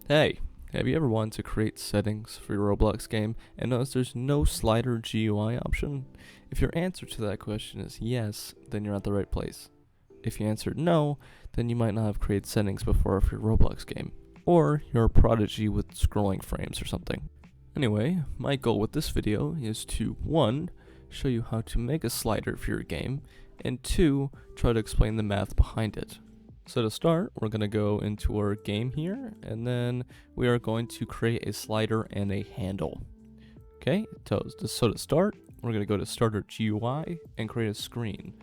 Hey, have you ever wanted to create settings for your Roblox game and noticed there's no slider GUI option? If your answer to that question is yes, then you're at the right place. If you answered no, then you might not have created settings before for your Roblox game, or you're a prodigy with scrolling frames or something. Anyway, my goal with this video is to 1. Show you how to make a slider for your game, and 2. Try to explain the math behind it. So to start, we're going to go into our game here, and then we are going to create a slider and a handle. Okay, so to start, we're going to go to starter GUI and create a screen.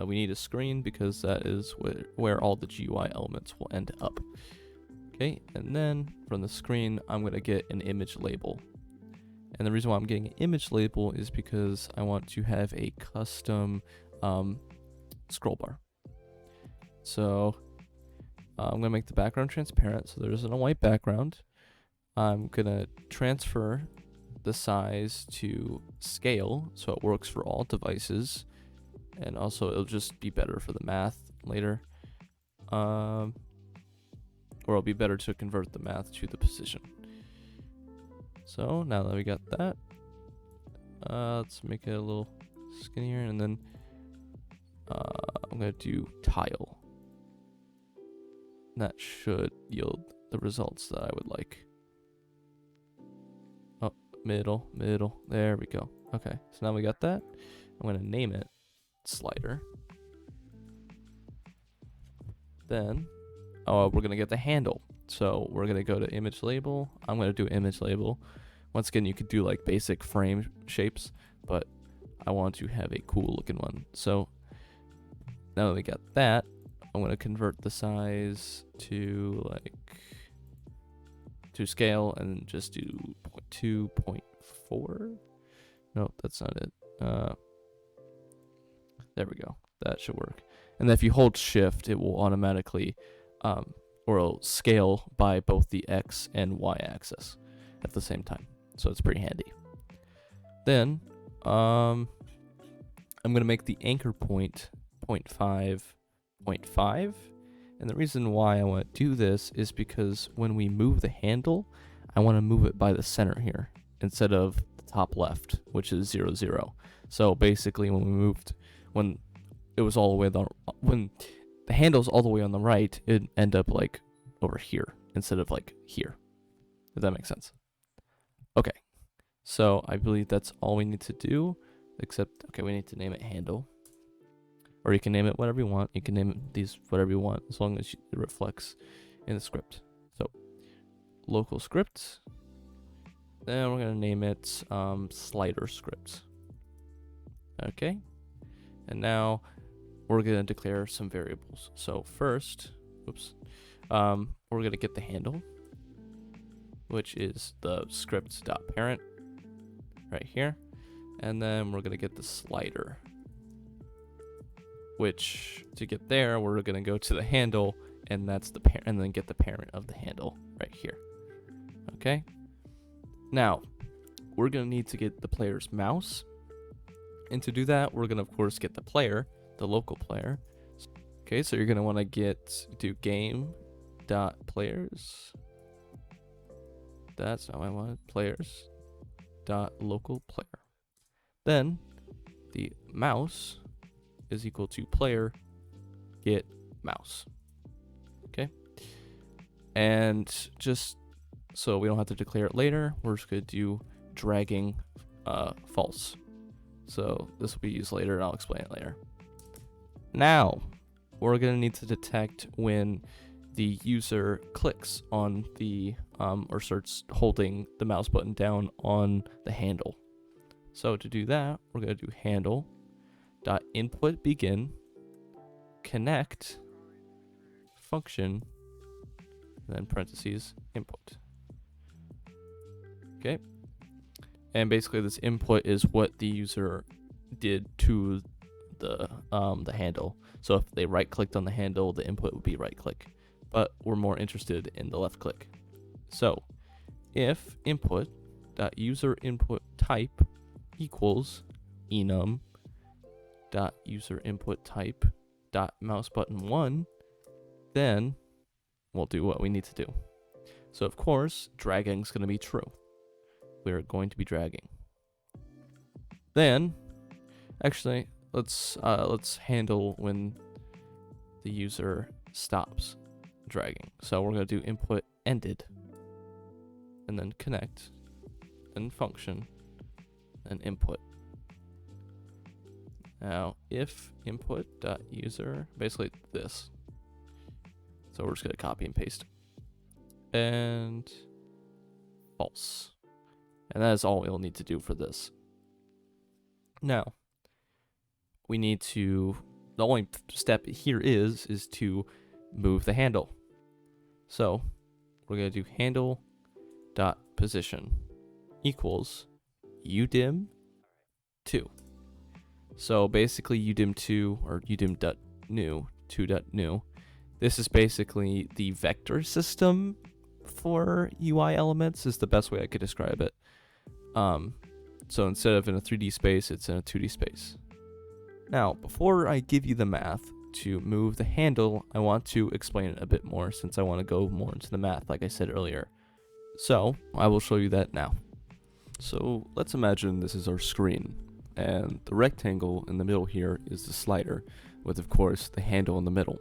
We need a screen because that is where all the GUI elements will end up. Okay, and then from the screen, I'm going to get an image label. And the reason why I'm getting an image label is because I want to have a custom scroll bar. So I'm going to make the background transparent so there isn't a white background. I'm going to transfer the size to scale so it works for all devices. And also it'll just be better for the math later. Or it'll be better to convert the math to the position. So now that we got that, let's make it a little skinnier, and then I'm going to do tile. That should yield the results that I would like. Oh, middle, there we go. Okay, so now we got that. I'm going to name it slider. Then, we're going to get the handle. So we're going to go to image label. I'm going to do image label. Once again, you could do like basic frame shapes, but I want to have a cool looking one. So now that we got that, I'm going to convert the size to scale and just do 0.2.4. No, that's not it. There we go. That should work. And then if you hold shift, it will automatically or it'll scale by both the X and Y axis at the same time. So it's pretty handy. Then I'm going to make the anchor point 0.5. And the reason why I want to do this is because when we move the handle, I want to move it by the center here instead of the top left, which is 0, 0. So basically when it was all the way when the handle's all the way on the right, it'd end up like over here instead of like here. If that makes sense. Okay. So I believe that's all we need to do, except, okay, we need to name it handle. Or you can name it whatever you want. You can name it these whatever you want, as long as it reflects in the script. So, local script. Then we're going to name it slider script. Okay. And now we're going to declare some variables. So first, we're going to get the handle, which is the script.Parent right here. And then we're going to get the slider, which to get there, we're going to go to the handle, and that's the parent, and then get the parent of the handle right here. Okay. Now, we're going to need to get the player's mouse. And to do that, we're going to, of course, get the player, the local player. Okay, so you're going to want to do game.Players. That's not what I wanted. Players.LocalPlayer. Then, the mouse is equal to player get mouse. Okay. And just so we don't have to declare it later, we're just going to do dragging false. So this will be used later, and I'll explain it later. Now, we're going to need to detect when the user clicks on the or starts holding the mouse button down on the handle. So to do that, we're going to do handle.InputBegan connect function, and then parentheses input. Okay. And basically this input is what the user did to the handle. So if they right clicked on the handle, the input would be right click. But we're more interested in the left click. So if input.UserInputType equals enum.UserInputType.mouseButton1, then we'll do what we need to do. So of course, dragging is going to be true. We're going to be dragging. Then, actually, let's handle when the user stops dragging. So we're going to do input ended, and then connect, then function, then input. Now, if input.user, basically this. So we're just going to copy and paste. And false. And that is all we'll need to do for this. Now, we need to, the only step here is to move the handle. So we're going to do handle.Position equals udim2. So basically udim2 or udim.new, 2.new. This is basically the vector system for UI elements is the best way I could describe it. So instead of in a 3D space, it's in a 2D space. Now, before I give you the math to move the handle, I want to explain it a bit more since I want to go more into the math like I said earlier. So I will show you that now. So let's imagine this is our screen, and the rectangle in the middle here is the slider, with of course the handle in the middle.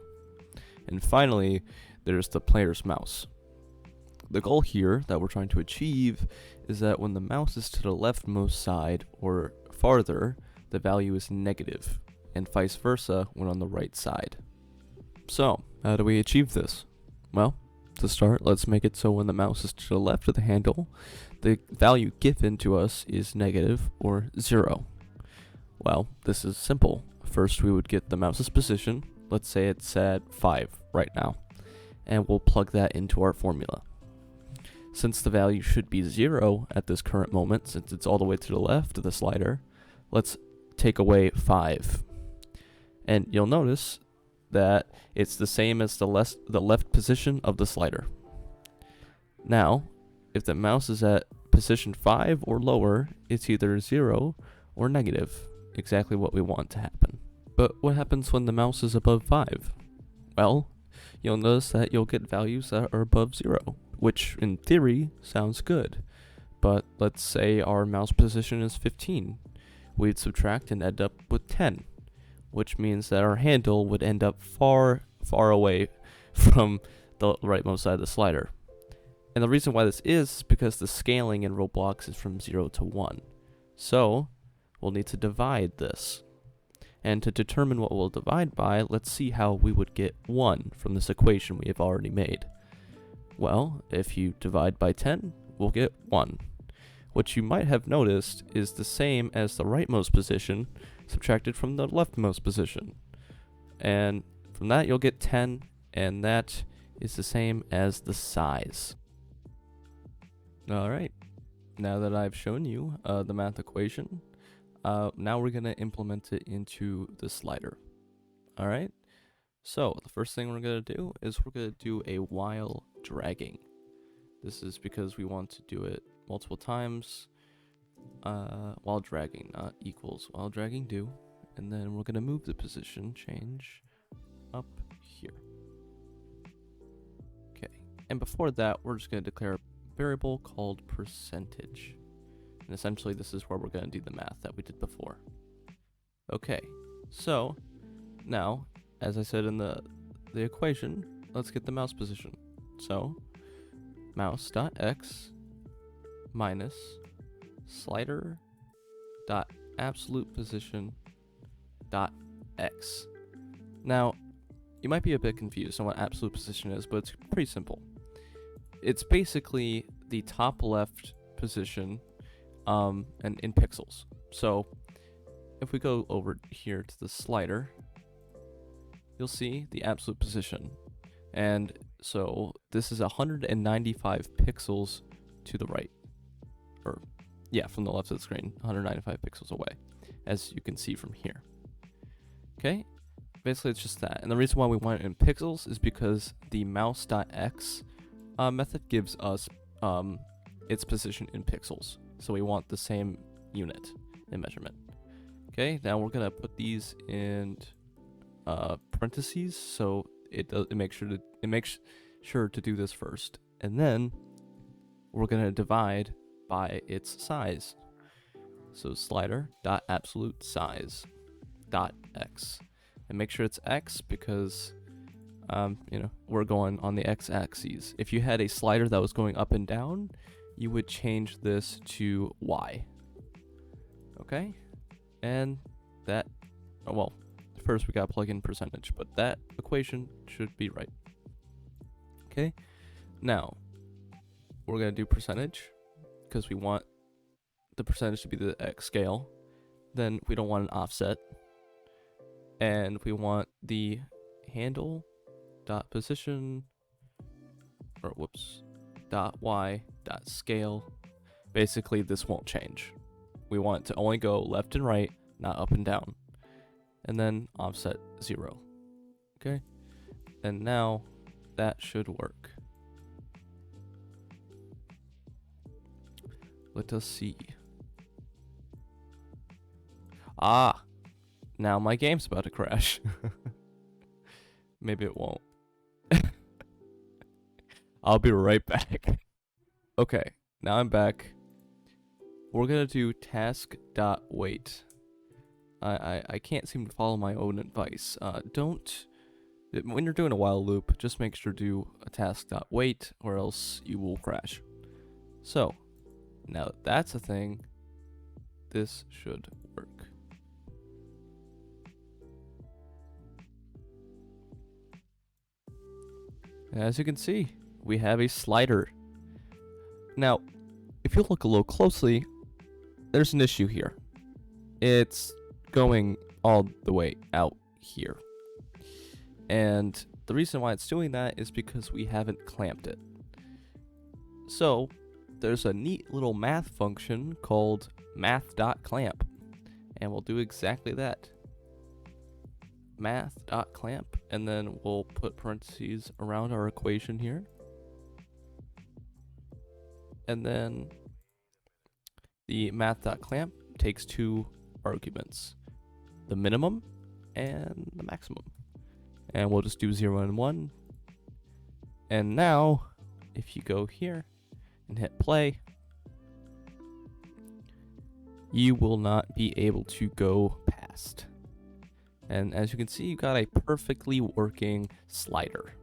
And finally, there's the player's mouse. The goal here that we're trying to achieve is that when the mouse is to the leftmost side or farther, the value is negative, and vice versa when on the right side. So, how do we achieve this? Well, to start, let's make it so when the mouse is to the left of the handle, the value given to us is negative or 0. Well, this is simple. First, we would get the mouse's position. Let's say it's at 5 right now, and we'll plug that into our formula. Since the value should be 0 at this current moment, since it's all the way to the left of the slider, let's take away 5. And you'll notice that it's the same as the left position of the slider. Now, if the mouse is at position 5 or lower, it's either 0 or negative, exactly what we want to happen. But what happens when the mouse is above 5? Well, you'll notice that you'll get values that are above 0, which in theory sounds good. But let's say our mouse position is 15. We'd subtract and end up with 10, which means that our handle would end up far, far away from the rightmost side of the slider. And the reason why this is because the scaling in Roblox is from 0 to 1. So, we'll need to divide this. And to determine what we'll divide by, let's see how we would get 1 from this equation we have already made. Well, if you divide by 10, we'll get 1. What you might have noticed is the same as the rightmost position subtracted from the leftmost position. And from that you'll get 10, and that is the same as the size. Alright, now that I've shown you the math equation, now we're going to implement it into the slider. Alright, so the first thing we're going to do is we're going to do a while dragging. This is because we want to do it multiple times while dragging, not equals while dragging do. And then we're going to move the position change up here. Okay, and before that, we're just going to declare a variable called percentage. And essentially, this is where we're going to do the math that we did before. Okay, so now, as I said in the equation, let's get the mouse position. So, mouse.X minus slider.AbsolutePosition.X. Now, you might be a bit confused on what absolute position is, but it's pretty simple. It's basically the top left position and in pixels. So if we go over here to the slider, you'll see the absolute position. And so this is 195 pixels to the right. Or, yeah, from the left of the screen, 195 pixels away, as you can see from here. Okay, basically it's just that. And the reason why we want it in pixels is because the mouse.X method gives us its position in pixels. So we want the same unit in measurement. Okay, now we're gonna put these in parentheses, so it makes sure to do this first, and then we're going to divide by its size. So slider.AbsoluteSize.X, and make sure it's X because we're going on the x-axis. If you had a slider that was going up and down, you would change this to Y. Okay, and that, well, first we got to plug in percentage, but that equation should be right. Okay, now we're going to do percentage because we want the percentage to be the X scale. Then we don't want an offset, and we want the handle.Position.Y.Scale. Basically, this won't change. We want it to only go left and right, not up and down. And then offset 0. Okay? And now that should work. Let us see. Ah! Now my game's about to crash. Maybe it won't. I'll be right back. Okay, now I'm back. We're gonna do task.wait. I can't seem to follow my own advice. When you're doing a while loop, just make sure to do a task.wait or else you will crash. So, now that that's a thing, this should work. As you can see, we have a slider. Now, if you look a little closely, there's an issue here. It's going all the way out here. And the reason why it's doing that is because we haven't clamped it. So, there's a neat little math function called math.clamp. And we'll do exactly that. Math.clamp, and then we'll put parentheses around our equation here. And then the math.clamp takes two arguments, the minimum and the maximum. And we'll just do 0 and 1. And now, if you go here and hit play, you will not be able to go past. And as you can see, you got a perfectly working slider.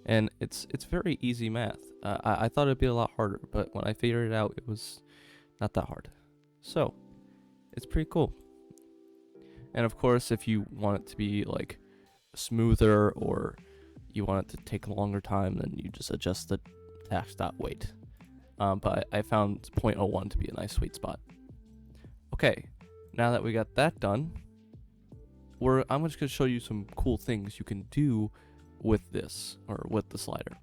And it's very easy math. I thought it'd be a lot harder, but when I figured it out, it was not that hard. So, it's pretty cool. And of course, if you want it to be like smoother or you want it to take a longer time, then you just adjust the task.wait. But I found 0.01 to be a nice sweet spot. Okay, now that we got that done, I'm just going to show you some cool things you can do with this, or with the slider.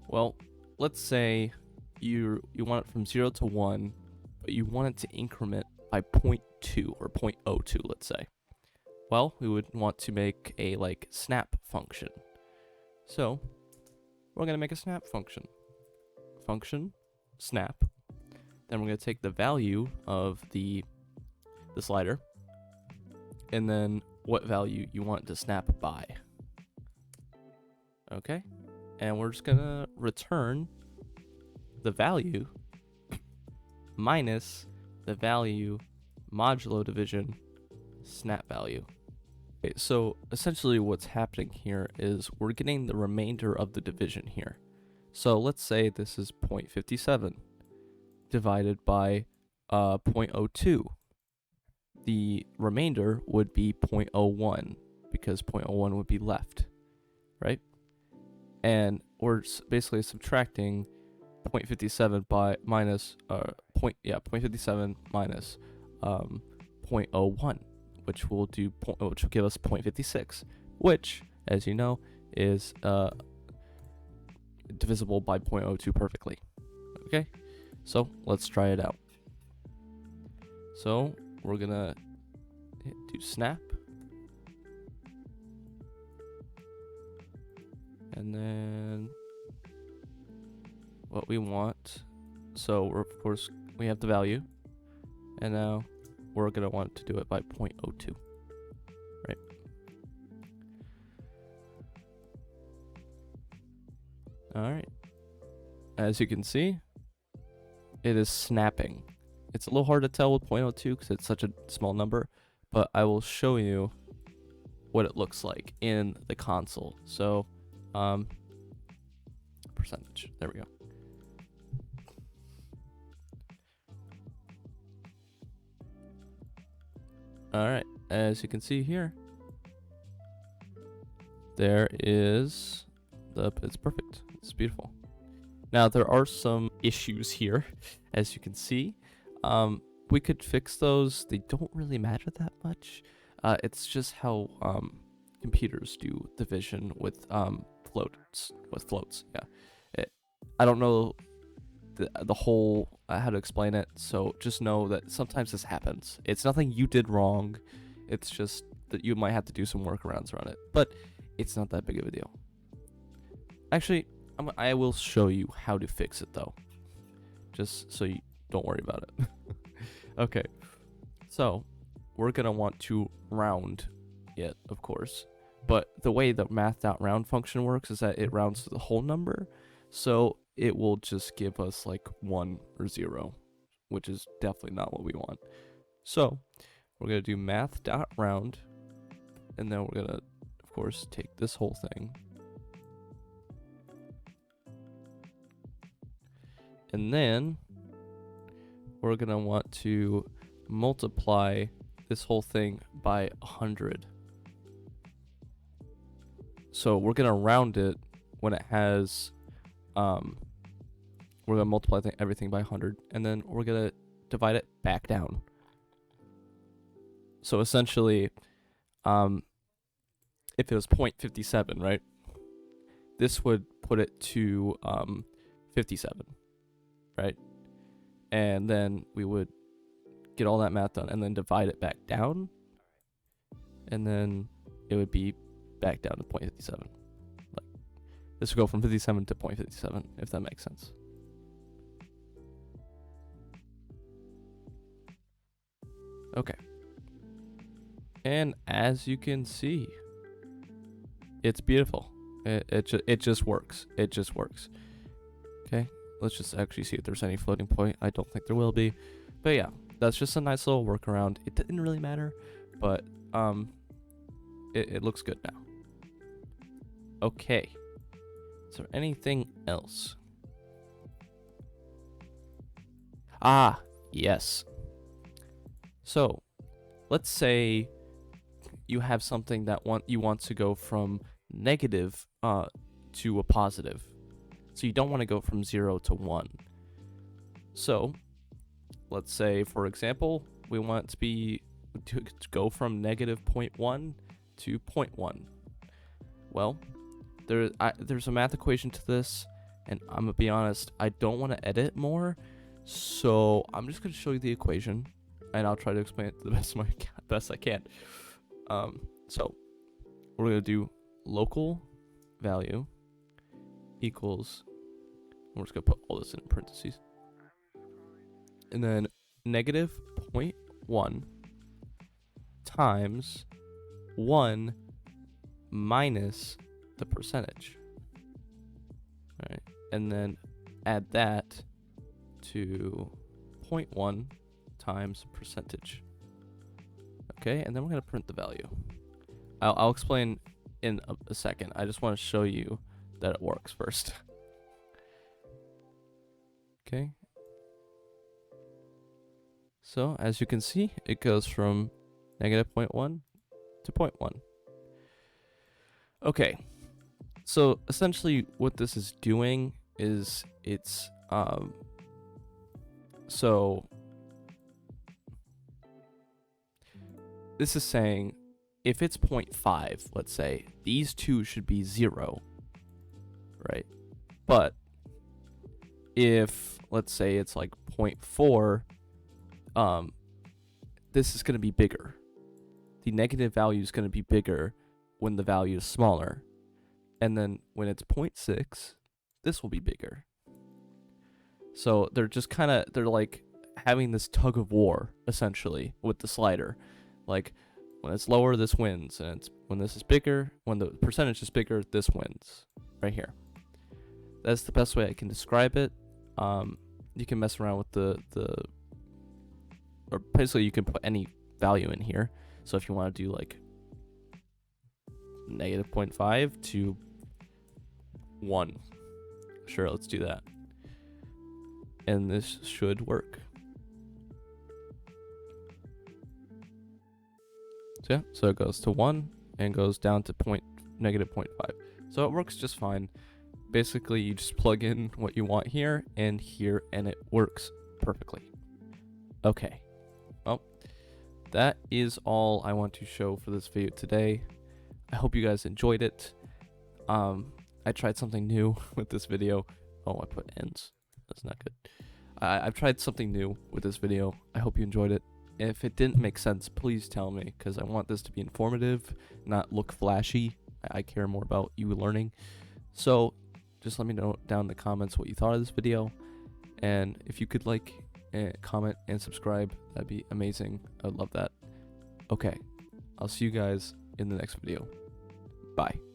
Well, let's say you want it from 0 to 1, but you want it to increment by 0.2 or 0.02, let's say. Well, we would want to make a snap function. So, we're going to make a snap function. Function, snap. Then we're going to take the value of the slider, and then what value you want to snap by. Okay, and we're just gonna return the value minus the value modulo division snap value. Okay, so essentially what's happening here is we're getting the remainder of the division here. So let's say this is 0.57 divided by 0.02. The remainder would be 0.01 because 0.01 would be left, right? And we're basically subtracting 0.57 by minus 0.57 minus 0.01, which will give us 0.56, which, as you know, is divisible by 0.02 perfectly. Okay, so let's try it out. So we're gonna do snap, and then what we want. So of course we have the value, and now we're gonna want to do it by 0.02, right? All right, as you can see, it is snapping. It's a little hard to tell with 0.02 because it's such a small number, but I will show you what it looks like in the console. So, percentage, there we go. All right, as you can see here, there is it's perfect. It's beautiful. Now there are some issues here, as you can see. We could fix those. They don't really matter that much. It's just how computers do division with floats. Yeah, I don't know the whole how to explain it. So just know that sometimes this happens. It's nothing you did wrong. It's just that you might have to do some workarounds around it. But it's not that big of a deal. Actually, I will show you how to fix it though, just so you don't worry about it. Okay, so we're gonna want to round it, of course, but the way the math.round function works is that it rounds to the whole number, so it will just give us like 1 or 0, which is definitely not what we want. So we're gonna do math.round, and then we're gonna, of course, take this whole thing, and then we're gonna want to multiply this whole thing by 100. So we're gonna round it when it has, we're gonna multiply everything by 100, and then we're gonna divide it back down. So essentially, if it was 0.57, right? This would put it to 57, right? And then we would get all that math done and then divide it back down, and then it would be back down to 0.57. Like, this would go from 57 to 0.57, if that makes sense. Okay. And as you can see, it's beautiful. It just works. It just works. Okay. Let's just actually see if there's any floating point. I don't think there will be. But yeah, that's just a nice little workaround. It didn't really matter, but it looks good now. Okay. Is there anything else? Ah, yes. So, let's say you have something that you want to go from negative to a positive. So you don't want to go from 0 to 1. So let's say, for example, we want to go from negative 0.1 to 0.1. Well, there's a math equation to this, and I'm gonna be honest, I don't want to edit more, so I'm just gonna show you the equation, and I'll try to explain it to the best I can. So we're gonna do local value equals, we're just gonna put all this in parentheses, and then negative 0.1 times 1 minus the percentage. All right, and then add that to 0.1 times percentage. Okay, and then we're gonna print the value. I'll explain in a second. I just want to show you that it works first. Okay. So as you can see, it goes from negative 0.1 to 0.1. Okay. So essentially what this is doing is it's so this is saying if it's 0.5, let's say, these two should be 0, right? But if, let's say, it's like 0.4, this is going to be bigger. The negative value is going to be bigger when the value is smaller. And then when it's 0.6, this will be bigger. So they're just they're like having this tug of war, essentially, with the slider. Like, when it's lower, this wins, and when this is bigger, when the percentage is bigger, this wins, right here. that's the best way I can describe it. You can mess around with or basically you can put any value in here. So if you want to do like -0.5 to 1, sure, let's do that. And this should work. So yeah, so it goes to 1 and goes down to -0.5. So it works just fine. Basically, you just plug in what you want here, and it works perfectly. Okay, well, that is all I want to show for this video today. I hope you guys enjoyed it. I tried something new with this video. Oh, I put ends. That's not good. I've tried something new with this video. I hope you enjoyed it. If it didn't make sense, please tell me, because I want this to be informative, not look flashy. I care more about you learning. So just let me know down in the comments what you thought of this video. And if you could like, comment, and subscribe, that'd be amazing. I'd love that. Okay, I'll see you guys in the next video. Bye.